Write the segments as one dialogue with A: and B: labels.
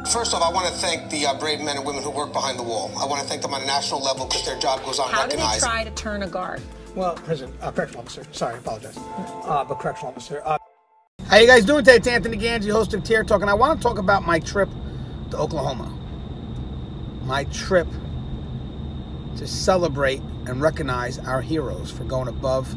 A: First off, I want to thank the brave men and women who work behind the wall. I want to thank them on a national level because their job goes unrecognized.
B: How do they try to turn a guard?
C: Well, correctional officer. Sorry, I apologize. But correctional officer.
D: How you guys doing today? It's Anthony Gangi, host of Tier Talk, and I want to talk about my trip to Oklahoma. My trip to celebrate and recognize our heroes for going above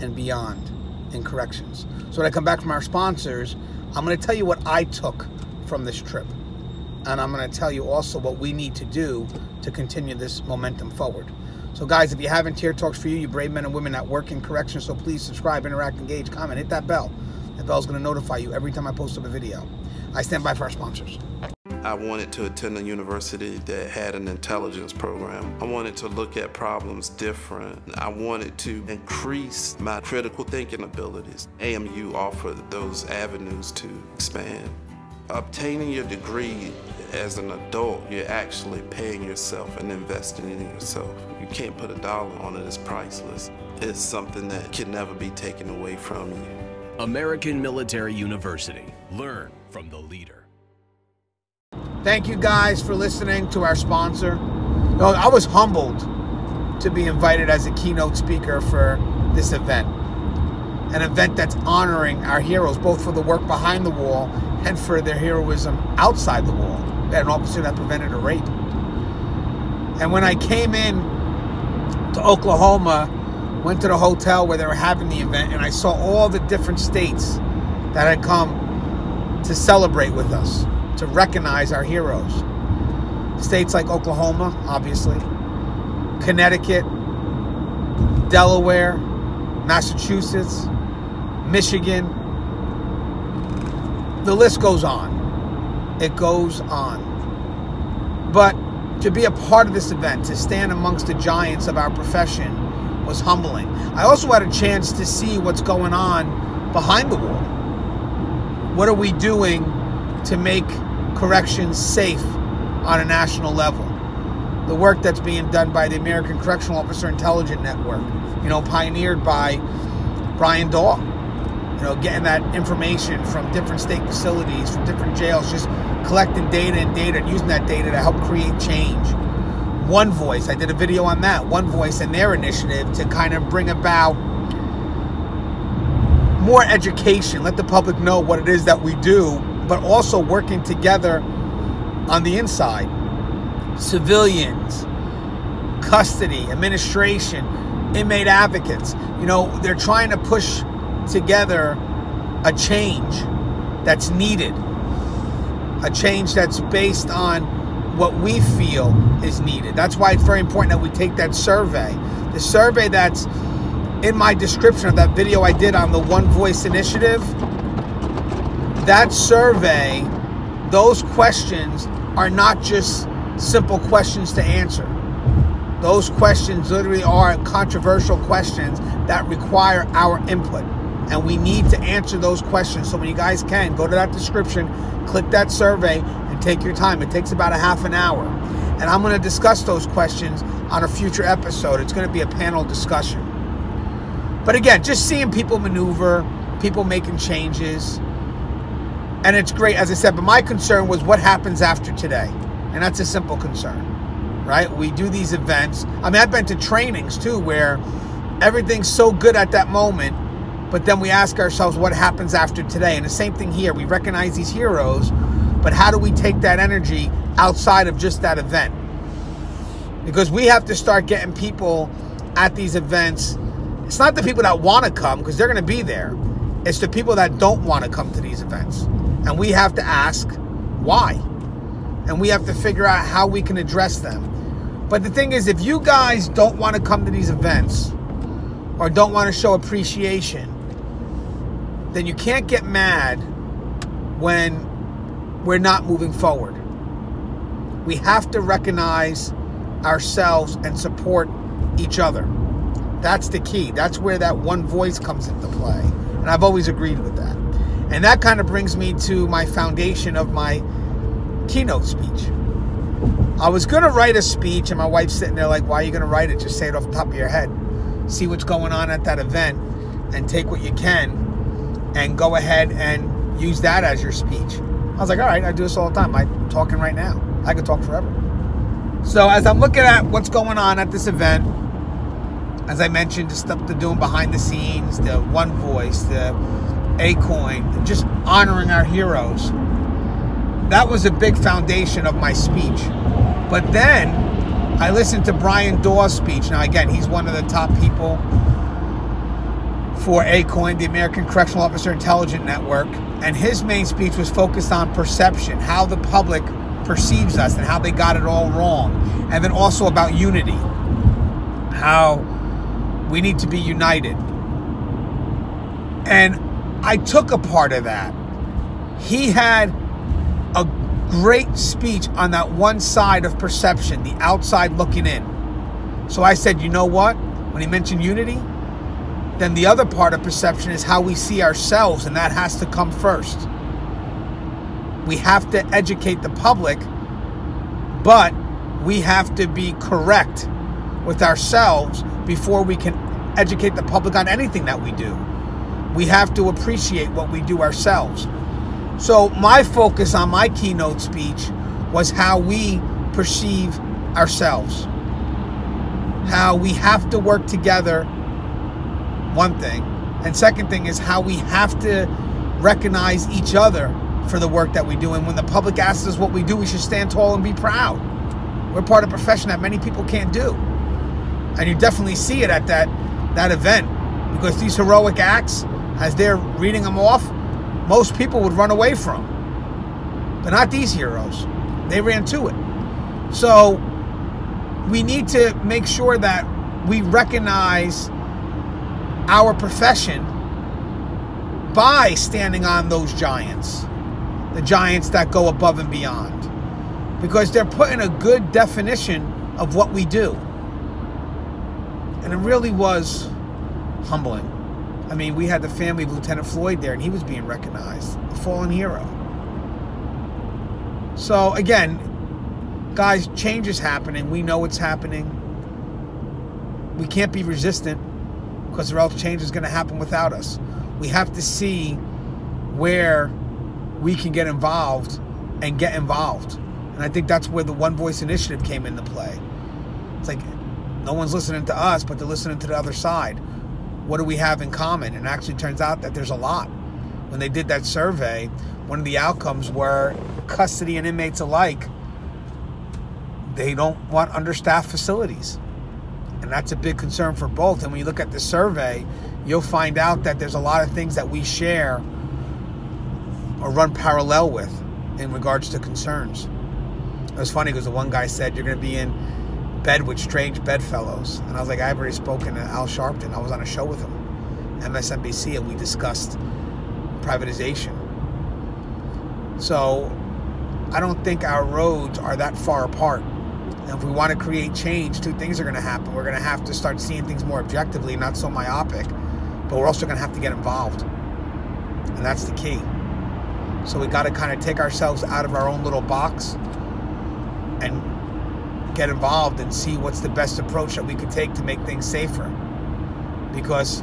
D: and beyond in corrections. So when I come back from our sponsors, I'm going to tell you what I took from this trip. And I'm going to tell you also what we need to do to continue this momentum forward. So guys, if you haven't, Tier Talks for you, you brave men and women that work in corrections, so please subscribe, interact, engage, comment, hit that bell. The bell's going to notify you every time I post up a video. I stand by for our sponsors.
E: I wanted to attend a university that had an intelligence program. I wanted to look at problems different. I wanted to increase my critical thinking abilities. AMU offered those avenues to expand. Obtaining your degree as an adult, you're actually paying yourself and investing in yourself. You can't put a dollar on it, it's priceless. It's something that can never be taken away from you.
F: American Military University. Learn from the leader.
D: Thank you guys for listening to our sponsor. I was humbled to be invited as a keynote speaker for this event. An event that's honoring our heroes, both for the work behind the wall and for their heroism outside the wall. We had an officer that prevented a rape. And when I came in to Oklahoma, went to the hotel where they were having the event, and I saw all the different states that had come to celebrate with us, to recognize our heroes. States like Oklahoma, obviously, Connecticut, Delaware, Massachusetts, Michigan. The list goes on. It goes on. But to be a part of this event, to stand amongst the giants of our profession, was humbling. I also had a chance to see what's going on behind the wall. What are we doing to make corrections safe on a national level? The work that's being done by the American Correctional Officer Intelligence Network, pioneered by Brian Daw. Getting that information from different state facilities, from different jails, just collecting data and using that data to help create change. One Voice, I did a video on that. One Voice and their initiative to kind of bring about more education, let the public know what it is that we do, but also working together on the inside. Civilians, custody, administration, inmate advocates. They're trying to push together a change that's needed, a change that's based on what we feel is needed. That's why it's very important that we take that survey. The survey that's in my description of that video I did on the One Voice initiative, that survey, those questions are not just simple questions to answer. Those questions literally are controversial questions that require our input. And we need to answer those questions. So when you guys can, go to that description, click that survey, and take your time. It takes about a half an hour. And I'm going to discuss those questions on a future episode. It's going to be a panel discussion. But again, just seeing people maneuver, people making changes. And it's great, as I said, but my concern was what happens after today. And that's a simple concern, right? We do these events. I've been to trainings too where everything's so good at that moment, but then we ask ourselves what happens after today. And the same thing here. We recognize these heroes, but how do we take that energy outside of just that event? Because we have to start getting people at these events. It's not the people that want to come, because they're going to be there. It's the people that don't want to come to these events. And we have to ask why. And we have to figure out how we can address them. But the thing is, if you guys don't want to come to these events or don't want to show appreciation, then you can't get mad when we're not moving forward. We have to recognize ourselves and support each other. That's the key. That's where that one voice comes into play. And I've always agreed with that. And that kind of brings me to my foundation of my keynote speech. I was going to write a speech, and my wife's sitting there like, why are you going to write it? Just say it off the top of your head. See what's going on at that event and take what you can and go ahead and use that as your speech. was like, all right, I do this all the time. I'm talking right now. I could talk forever. So as I'm looking at what's going on at this event, as I mentioned, the stuff they're doing behind the scenes, the One Voice, the A-Coin, just honoring our heroes, that was a big foundation of my speech. But then I listened to Brian Dawes' speech. Now, again, he's one of the top people for A-Coin, the American Correctional Officer Intelligence Network, and his main speech was focused on perception, how the public perceives us and how they got it all wrong, and then also about unity, how we need to be united. And I took a part of that. He had a great speech on that one side of perception, the outside looking in. So I said, you know what? When he mentioned unity, then the other part of perception is how we see ourselves, and that has to come first. We have to educate the public, but we have to be correct with ourselves before we can educate the public on anything that we do. We have to appreciate what we do ourselves. So my focus on my keynote speech was how we perceive ourselves, how we have to work together, one thing, and second thing is how we have to recognize each other for the work that we do. And when the public asks us what we do, we should stand tall and be proud. We're part of a profession that many people can't do. And you definitely see it at that event, because these heroic acts, as they're reading them off, most people would run away from. But not these heroes. They ran to it. So we need to make sure that we recognize our profession by standing on those giants, the giants that go above and beyond, because they're putting a good definition of what we do. And it really was humbling. I mean, we had the family of Lieutenant Floyd there, and he was being recognized, a fallen hero. So again, guys, change is happening. We know it's happening. We can't be resistant, because or else change is going to happen without us. We have to see where we can get involved and get involved. And I think that's where the One Voice Initiative came into play. It's like, no one's listening to us, but they're listening to the other side. What do we have in common? And it actually turns out that there's a lot. When they did that survey, one of the outcomes were custody and inmates alike, they don't want understaffed facilities. And that's a big concern for both. And when you look at the survey, you'll find out that there's a lot of things that we share or run parallel with in regards to concerns. It was funny because the one guy said, you're going to be in bed with strange bedfellows. And I was like, I've already spoken to Al Sharpton. I was on a show with him, MSNBC, and we discussed privatization. So I don't think our roads are that far apart. And if we want to create change, two things are going to happen. We're going to have to start seeing things more objectively, not so myopic, but we're also going to have to get involved. And that's the key. So we got to kind of take ourselves out of our own little box and get involved and see what's the best approach that we could take to make things safer. Because,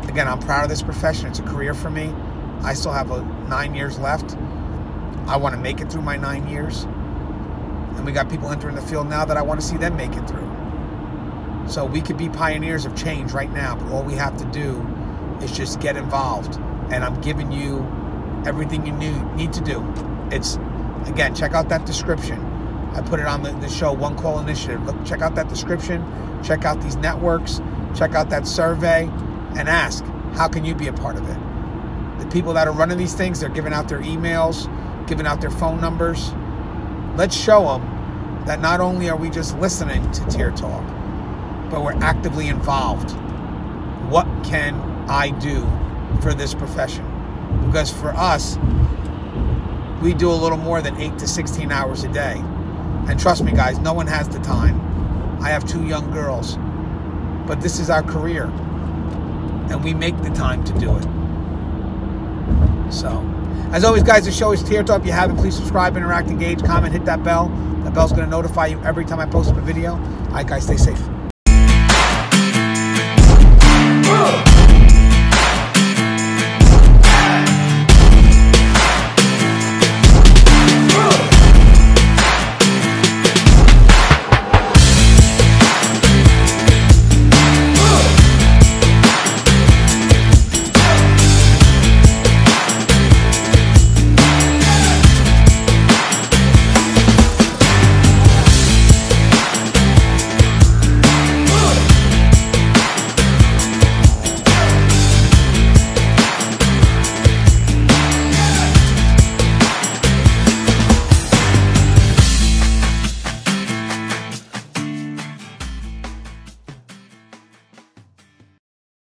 D: again, I'm proud of this profession. It's a career for me. I still have 9 years left. I want to make it through my 9 years. And we got people entering the field now that I want to see them make it through. So we could be pioneers of change right now, but all we have to do is just get involved. And I'm giving you everything you need to do. It's, again, check out that description. I put it on the show, One Call Initiative. Look, check out that description. Check out these networks. Check out that survey and ask, how can you be a part of it? The people that are running these things, they're giving out their emails, giving out their phone numbers. Let's show them that not only are we just listening to Tier Talk, but we're actively involved. What can I do for this profession? Because for us, we do a little more than 8 to 16 hours a day. And trust me, guys, no one has the time. I have 2 young girls, but this is our career, and we make the time to do it. So, as always, guys, the show is Tier Talk. If you haven't, please subscribe, interact, engage, comment, hit that bell. That bell's going to notify you every time I post up a video. All right, guys, stay safe.